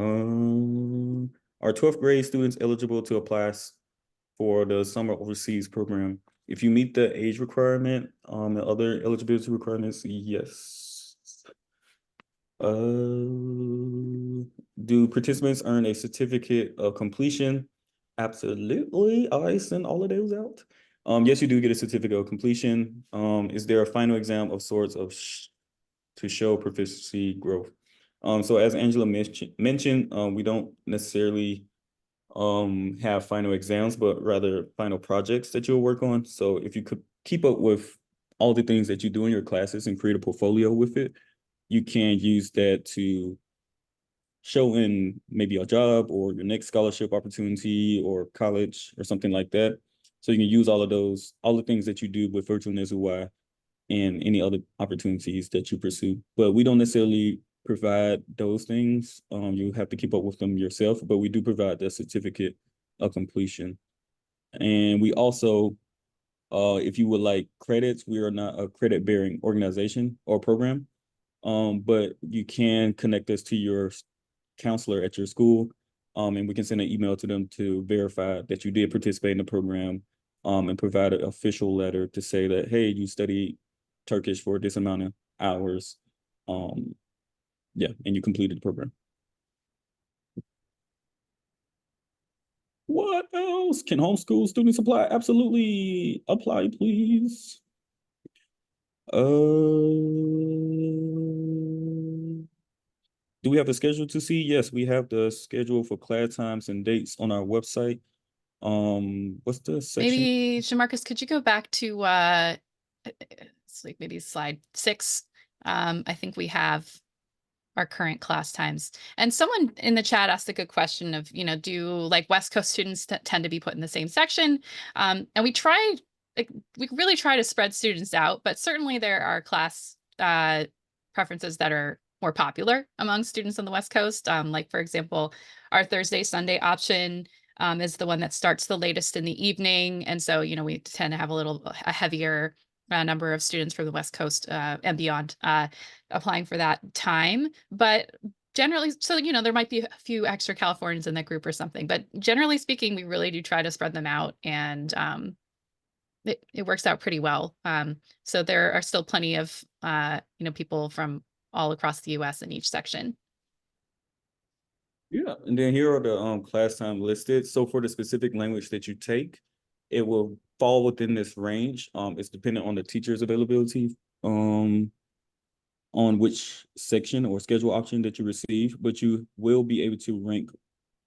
12th grade students eligible to apply for the summer overseas program? If you meet the age requirement, and other eligibility requirements, yes. Do participants earn a certificate of completion? Absolutely. I send all of those out. Yes, you do get a certificate of completion. Is there a final exam of sorts to show proficiency growth? So as Angela mentioned, we don't necessarily have final exams, but rather final projects that you'll work on. So if you could keep up with all the things that you do in your classes and create a portfolio with it, you can use that to show in maybe a job or your next scholarship opportunity or college or something like that. So you can use all the things that you do with Virtual NSLI and any other opportunities that you pursue. But we don't necessarily provide those things. You have to keep up with them yourself, but we do provide the certificate of completion. And we also, if you would like credits, we are not a credit bearing organization or program. But you can connect us to your counselor at your school, and we can send an email to them to verify that you did participate in the program, and provide an official letter to say that, hey, you studied Turkish for this amount of hours. Yeah, and you completed the program. What else? Can homeschool students apply? Absolutely. Apply, please. Do we have a schedule to see? Yes, we have the schedule for class times and dates on our website. What's the section? Maybe, Shamarcus, could you go back to it's like maybe slide 6? I think we have our current class times. And someone in the chat asked a good question of, do like West Coast students tend to be put in the same section? And we really try to spread students out, but certainly there are class preferences that are more popular among students on the West Coast. Like, for example, our Thursday, Sunday option is the one that starts the latest in the evening. And so, we tend to have a heavier number of students from the West Coast and beyond applying for that time. But generally, so, there might be a few extra Californians in that group or something. But generally speaking, we really do try to spread them out, and it works out pretty well. So there are still plenty of, people from all across the US in each section. Yeah, and then here are the class time listed. So for the specific language that you take, it will fall within this range. It's dependent on the teacher's availability, on which section or schedule option that you receive, but you will be able to rank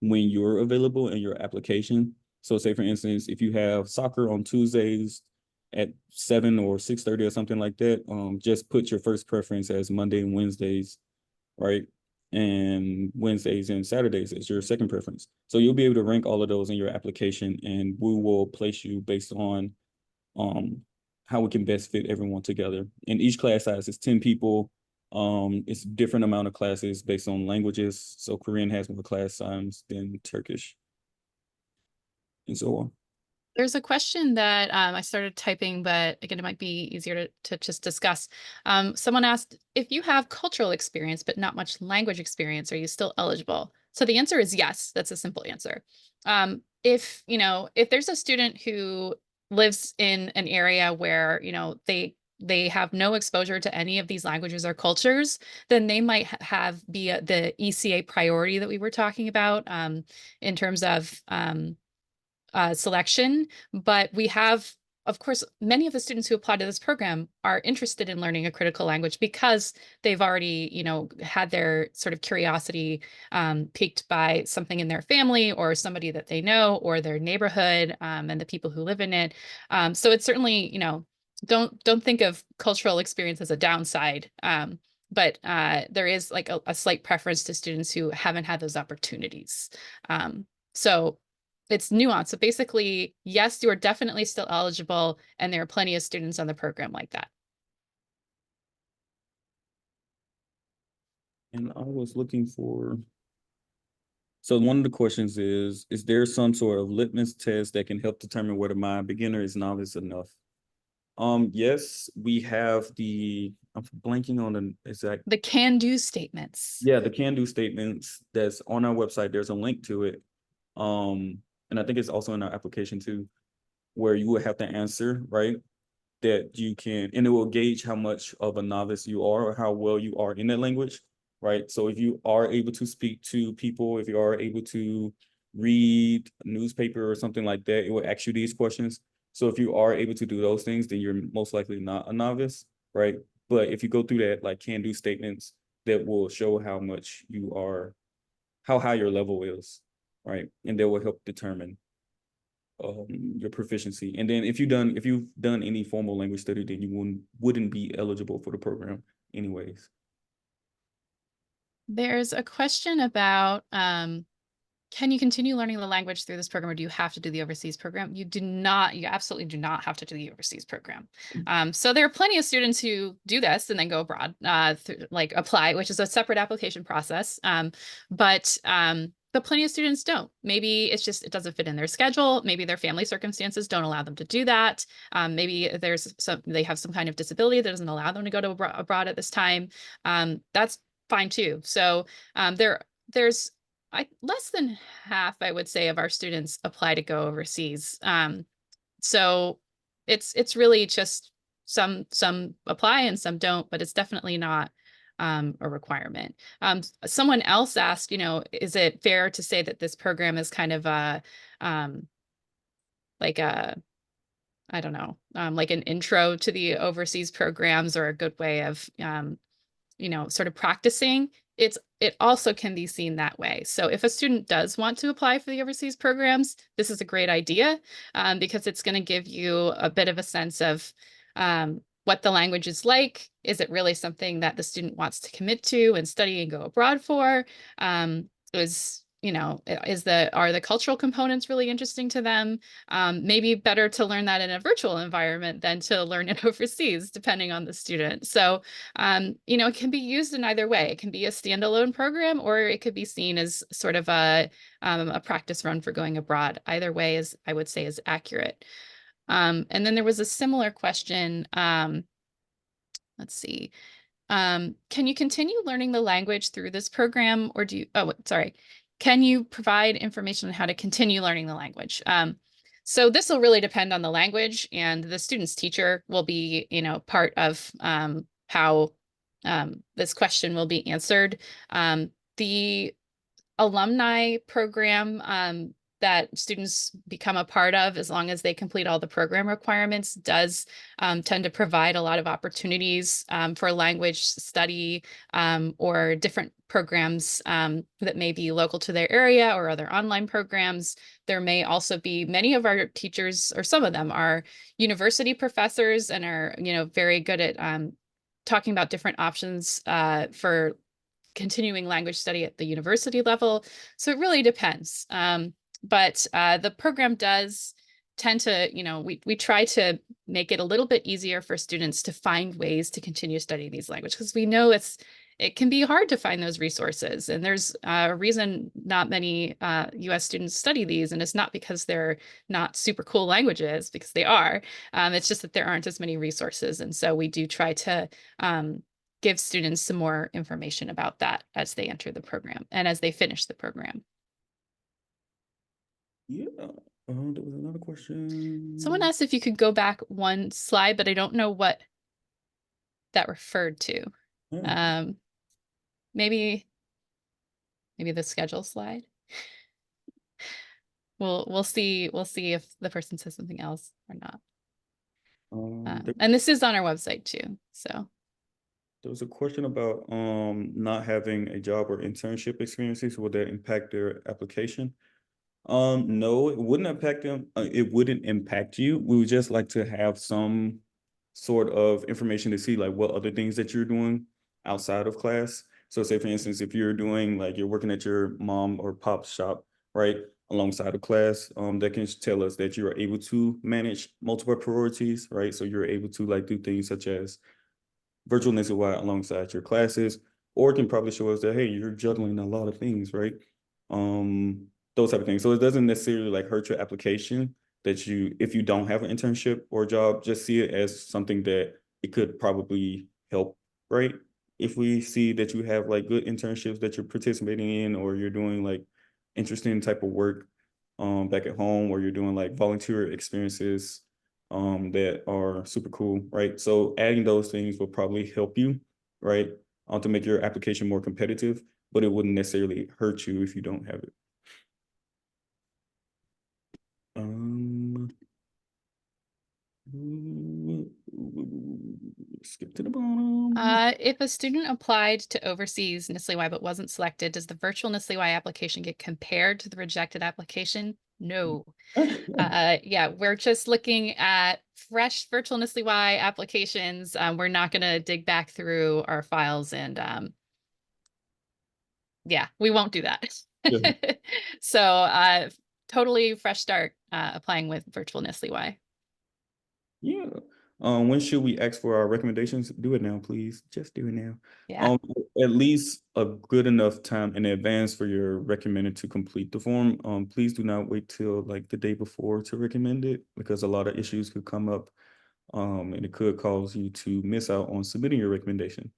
when you're available in your application. So say for instance, if you have soccer on Tuesdays at 7 or 6:30 or something like that, just put your first preference as Monday and Wednesdays, right? And Wednesdays and Saturdays as your second preference. So you'll be able to rank all of those in your application, and we will place you based on um how we can best fit everyone together. And each class size is 10 people. It's different amount of classes based on languages. So Korean has more class size than Turkish, and so on. There's a question that I started typing, but again, it might be easier to just discuss. Someone asked, if you have cultural experience, but not much language experience, are you still eligible? So the answer is yes. That's a simple answer. If, if there's a student who lives in an area where, they have no exposure to any of these languages or cultures, then they might have the ECA priority that we were talking about in terms of selection, but we have, of course, many of the students who apply to this program are interested in learning a critical language because they've already, had their sort of curiosity piqued by something in their family or somebody that they know or their neighborhood and the people who live in it. So it's certainly, don't think of cultural experience as a downside. But there is like a slight preference to students who haven't had those opportunities. So it's nuanced. So basically, yes, you are definitely still eligible, and there are plenty of students on the program like that. And I was looking for, so one of the questions is there some sort of litmus test that can help determine whether my beginner is novice enough? Yes, we have I'm blanking on the exact. The can-do statements. Yeah, the can-do statements that's on our website. There's a link to it. And I think it's also in our application too, where you would have to answer, right? That you can, and it will gauge how much of a novice you are or how well you are in that language, right? So if you are able to speak to people, if you are able to read a newspaper or something like that, it will ask you these questions. So if you are able to do those things, then you're most likely not a novice, right? But if you go through that, like can do statements, that will show how much you are, how high your level is, right? And that will help determine your proficiency. And then if you've done any formal language study, then you wouldn't be eligible for the program anyways. There's a question about can you continue learning the language through this program, or do you have to do the overseas program? You absolutely do not have to do the overseas program. So there are plenty of students who do this and then go abroad, like apply, which is a separate application process. But plenty of students don't. Maybe it's just, it doesn't fit in their schedule. Maybe their family circumstances don't allow them to do that. Maybe they have some kind of disability that doesn't allow them to go to abroad at this time. That's fine too. So there's less than half, I would say, of our students apply to go overseas. So it's really just some apply and some don't, but it's definitely not a requirement. Someone else asked, is it fair to say that this program is kind of like a I don't know, like an intro to the overseas programs or a good way of sort of practicing? It also can be seen that way. So if a student does want to apply for the overseas programs, this is a great idea because it's going to give you a bit of a sense of what the language is like. Is it really something that the student wants to commit to and study and go abroad for? Are the cultural components really interesting to them? Maybe better to learn that in a virtual environment than to learn it overseas, depending on the student. So, it can be used in either way. It can be a standalone program, or it could be seen as sort of a practice run for going abroad. Either way is, I would say, is accurate. And then there was a similar question. Let's see. Can you continue learning the language through this program, or can you provide information on how to continue learning the language? So this will really depend on the language, and the student's teacher will be, part of how this question will be answered. The alumni program that students become a part of, as long as they complete all the program requirements, does tend to provide a lot of opportunities for language study or different programs that may be local to their area or other online programs. There may also be many of our teachers, or some of them are university professors and are, very good at talking about different options for continuing language study at the university level. So it really depends. But the program does tend to, we try to make it a little bit easier for students to find ways to continue studying these languages, because we know it can be hard to find those resources. And there's a reason not many US students study these, and it's not because they're not super cool languages, because they are. It's just that there aren't as many resources. And so we do try to give students some more information about that as they enter the program and as they finish the program. Yeah. There was another question. Someone asked if you could go back one slide, but I don't know what that referred to. Yeah. Maybe the schedule slide. We'll see if the person says something else or not. And this is on our website too. So there was a question about not having a job or internship experiences. Would that impact their application? No, it wouldn't impact them. It wouldn't impact you. We would just like to have some sort of information to see like what other things that you're doing outside of class. So say for instance, if you're doing like you're working at your mom or pop's shop, right, alongside of class, that can tell us that you're able to manage multiple priorities, right? So you're able to like do things such as Virtual NSLI-Y alongside your classes, or it can probably show us that, hey, you're juggling a lot of things, right? Those type of things. So it doesn't necessarily like hurt your application that if you don't have an internship or job, just see it as something that it could probably help, right? If we see that you have like good internships that you're participating in, or you're doing like interesting type of work back at home, or you're doing like volunteer experiences that are super cool, right? So adding those things will probably help you, right, to make your application more competitive, but it wouldn't necessarily hurt you if you don't have it. Skip to the bottom. if a student applied to overseas NSLI-Y but wasn't selected, does the virtual NSLI-Y application get compared to the rejected application? No. Yeah, we're just looking at fresh virtual NSLI-Y applications. We're not going to dig back through our files, and yeah, we won't do that. Yeah. So totally fresh start applying with virtual NSLI-Y. Yeah. When should we ask for our recommendations? Do it now, please. Just do it now. Yeah. At least a good enough time in advance for your recommended to complete the form. Please do not wait till like the day before to recommend it, because a lot of issues could come up, and it could cause you to miss out on submitting your recommendation.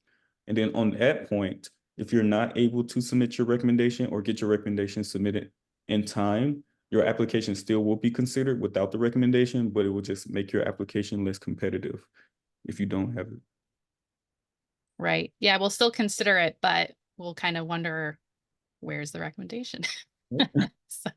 And then on that point, if you're not able to submit your recommendation or get your recommendation submitted in time, your application still will be considered without the recommendation, but it will just make your application less competitive if you don't have it. Right. Yeah, we'll still consider it, but we'll kind of wonder, where's the recommendation? So,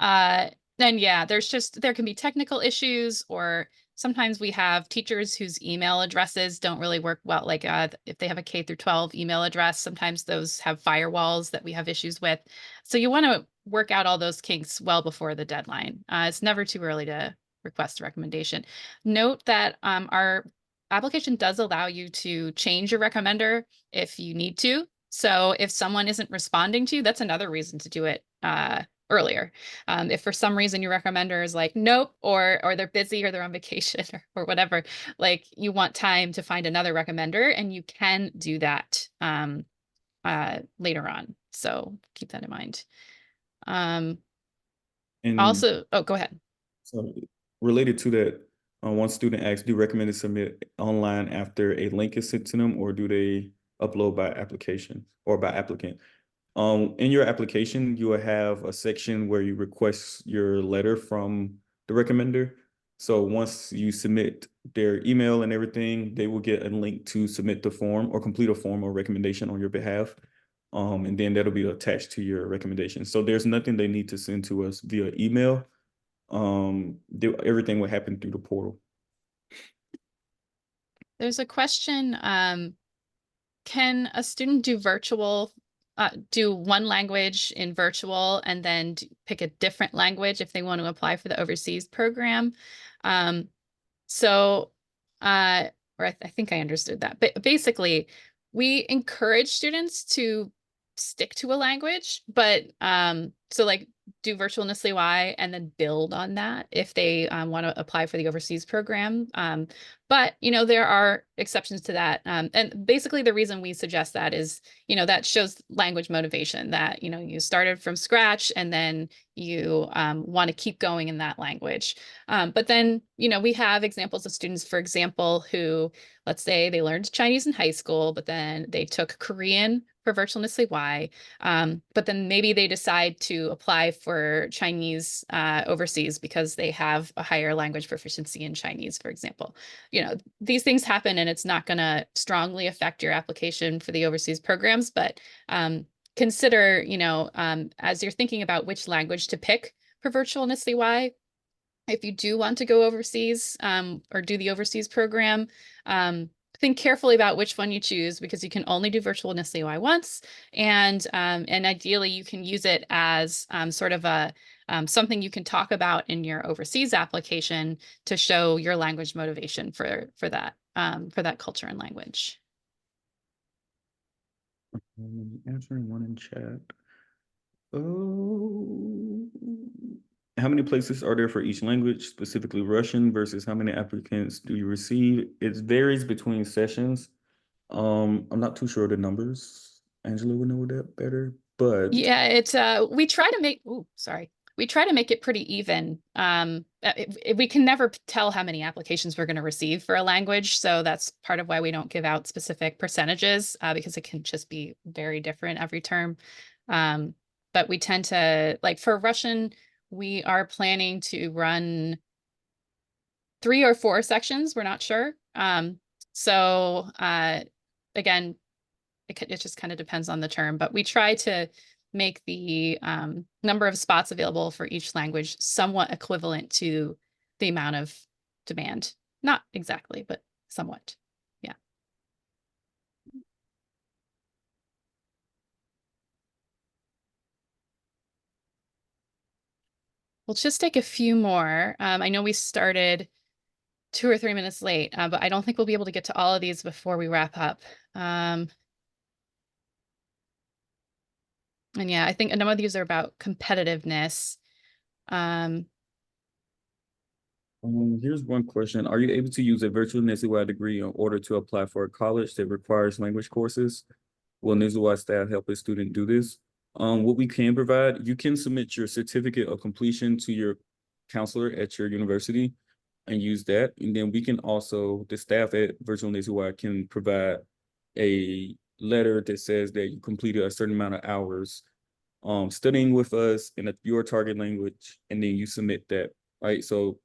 then yeah, there can be technical issues, or sometimes we have teachers whose email addresses don't really work well. Like if they have a K through 12 email address, sometimes those have firewalls that we have issues with. So you want to work out all those kinks well before the deadline. It's never too early to request a recommendation. Note that our application does allow you to change your recommender if you need to. So if someone isn't responding to you, that's another reason to do it earlier. If for some reason your recommender is like, nope, or they're busy or they're on vacation or whatever, like you want time to find another recommender, and you can do that later on. So keep that in mind. And Also, oh, go ahead. so related to that, one student asked, do recommend to submit online after a link is sent to them, or do they upload by application or by applicant? In your application, you will have a section where you request your letter from the recommender. So once you submit their email and everything, they will get a link to submit the form or complete a form or recommendation on your behalf. And then that'll be attached to your recommendation. So there's nothing they need to send to us via email. Everything will happen through the portal. There's a question, can a student do one language in virtual and then pick a different language if they want to apply for the overseas program? So, or I think I understood that. But basically, we encourage students to stick to a language, but so like do Virtual NSLI-Y and then build on that if they want to apply for the overseas program. But there are exceptions to that. And basically the reason we suggest that is, that shows language motivation, that, you started from scratch and then you want to keep going in that language. But then, we have examples of students, for example, who, let's say they learned Chinese in high school, but then they took Korean for Virtual NSLI-Y. But then maybe they decide to apply for Chinese overseas because they have a higher language proficiency in Chinese, for example. These things happen and it's not going to strongly affect your application for the overseas programs, but consider, as you're thinking about which language to pick for Virtual NSLI-Y, if you do want to go overseas or do the overseas program, think carefully about which one you choose, because you can only do Virtual NSLI-Y once, and ideally you can use it as sort of a something you can talk about in your overseas application to show your language motivation for that culture and language. Answering one in chat. Oh, how many places are there for each language, specifically Russian, versus how many applicants do you receive? It varies between sessions. I'm not too sure of the numbers. Angela would know that better, but yeah, it's we try to make we try to make it pretty even. We can never tell how many applications we're going to receive for a language, so that's part of why we don't give out specific percentages, because it can just be very different every term. But we tend to, like for Russian, we are planning to run 3 or 4 sections. We're not sure. So again, it just kind of depends on the term, but we try to make the number of spots available for each language somewhat equivalent to the amount of demand. Not exactly, but somewhat. Yeah. We'll just take a few more. I know we started 2 or 3 minutes late, but I don't think we'll be able to get to all of these before we wrap up. And yeah, I think a number of these are about competitiveness. Here's one question. Are you able to use a virtual NSLI degree in order to apply for a college that requires language courses? Will NSLI staff help a student do this? What we can provide, you can submit your certificate of completion to your counselor at your university and use that. And then we can also, the staff at Virtual NSLI can provide a letter that says that you completed a certain amount of hours studying with us in your target language, and then you submit that, right? So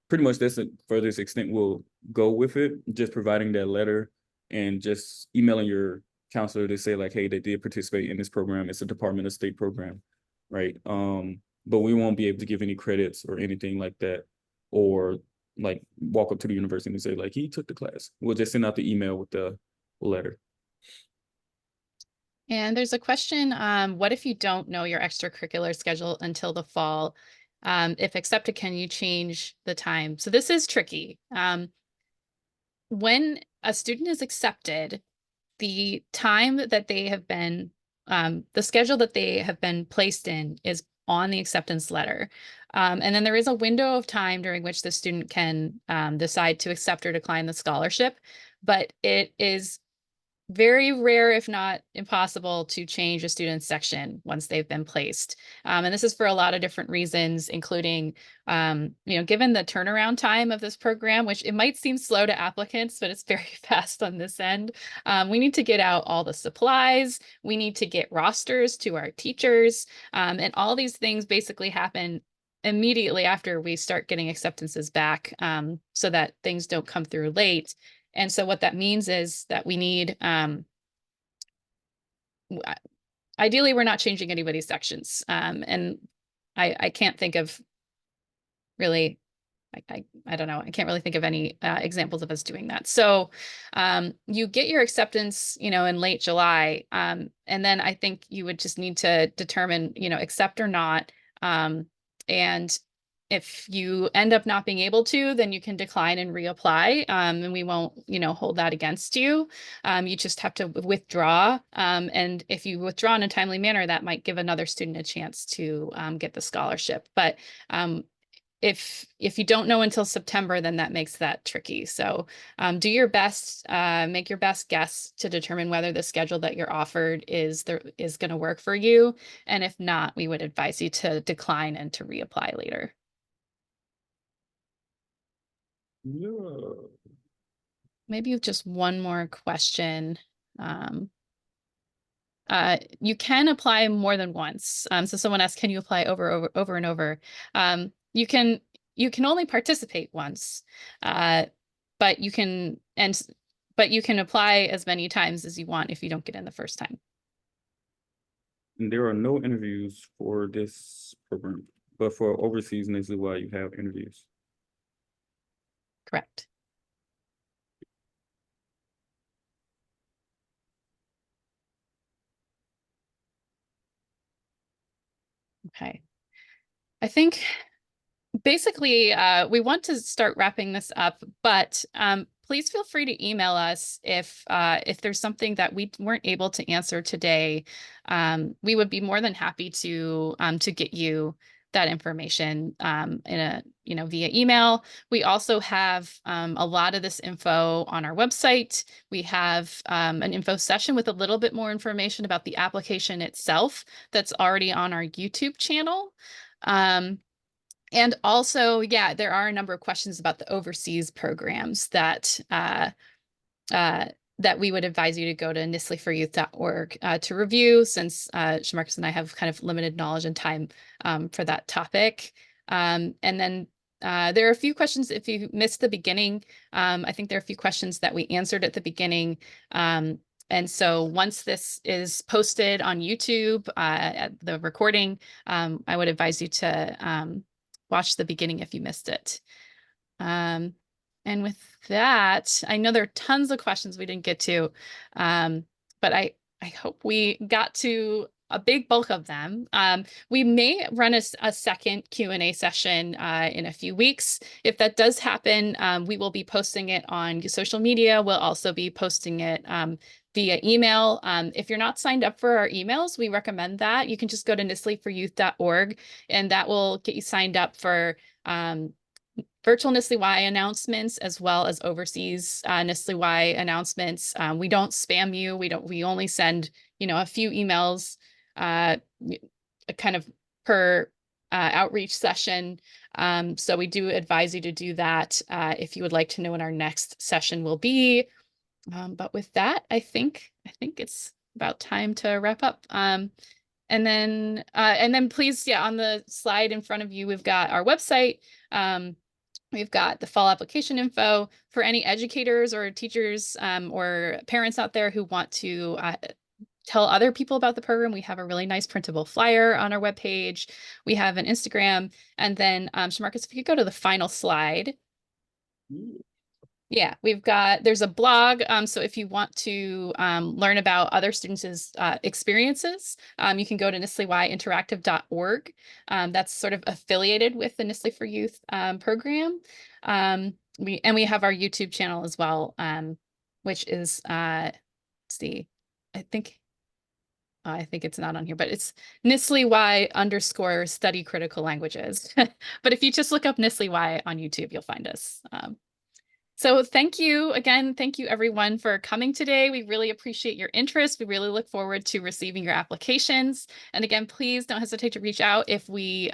pretty much that's the furthest extent we'll go with it, just providing that letter and just emailing your counselor to say like, hey, they did participate in this program. It's a Department of State program, right? But we won't be able to give any credits or anything like that, or like walk up to the university and say like, he took the class. We'll just send out the email with the letter. And there's a question, what if you don't know your extracurricular schedule until the fall? If accepted, can you change the time? So this is tricky. When a student is accepted, the time that they have been, the schedule that they have been placed in is on the acceptance letter. And then there is a window of time during which the student can decide to accept or decline the scholarship, but it is very rare, if not impossible, to change a student's section once they've been placed. And this is for a lot of different reasons, including, given the turnaround time of this program, which it might seem slow to applicants, but it's very fast on this end. We need to get out all the supplies. We need to get rosters to our teachers. And all these things basically happen immediately after we start getting acceptances back, so that things don't come through late. And so what that means is that we need ideally, we're not changing anybody's sections. And I can't think of really, I don't know. I can't really think of any examples of us doing that. So you get your acceptance, in late July. And then I think you would just need to determine, accept or not. And if you end up not being able to, then you can decline and reapply. And we won't, hold that against you. You just have to withdraw. And if you withdraw in a timely manner, that might give another student a chance to get the scholarship. But if you don't know until September, then that makes that tricky. So do your best, make your best guess to determine whether the schedule that you're offered is going to work for you. And if not, we would advise you to decline and to reapply later. Yeah. Maybe just one more question. You can apply more than once. So someone asked, can you apply over and over? You can only participate once, but you can apply as many times as you want if you don't get in the first time. And there are no interviews for this program, but for overseas NSLI-Y, you have interviews. Correct. Okay. I think basically, we want to start wrapping this up, but please feel free to email us if there's something that we weren't able to answer today. We would be more than happy to get you that information via email. We also have a lot of this info on our website. We have an info session with a little bit more information about the application itself that's already on our YouTube channel. And also, yeah, there are a number of questions about the overseas programs that we would advise you to go to nsli4youth.org to review, since Shamarcus and I have kind of limited knowledge and time for that topic. And then there are a few questions, if you missed the beginning, I think there are a few questions that we answered at the beginning. And so once this is posted on YouTube, at the recording, I would advise you to watch the beginning if you missed it. And with that, I know there are tons of questions we didn't get to, but I hope we got to a big bulk of them. We may run a second Q&A session in a few weeks. If that does happen, we will be posting it on social media. We'll also be posting it via email. If you're not signed up for our emails, we recommend that. You can just go to nsli4youth.org, and that will get you signed up for virtual NSLI-Y announcements, as well as overseas NSLI-Y announcements. We don't spam you. We only send, a few emails kind of per outreach session. So we do advise you to do that if you would like to know when our next session will be. But with that, I think it's about time to wrap up. And then please, yeah, on the slide in front of you, we've got our website. We've got the fall application info for any educators or teachers or parents out there who want to tell other people about the program. We have a really nice printable flyer on our webpage. We have an Instagram. And then, Shamarcus, if you could go to the final slide. Yeah, there's a blog. So if you want to learn about other students' experiences, you can go to nsli4youth.org. That's sort of affiliated with the NSLI4Youth program. We have our YouTube channel as well, which is, let's see, I think it's not on here, but it's nsli4y _study critical languages. But if you just look up nsli4y on YouTube, you'll find us. So thank you again. Thank you everyone for coming today. We really appreciate your interest. We really look forward to receiving your applications. And again, please don't hesitate to reach out if you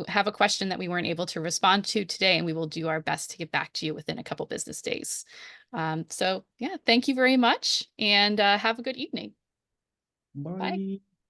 have a question that we weren't able to respond to today, and we will do our best to get back to you within a couple business days. So yeah, thank you very much, and have a good evening. Bye. Bye.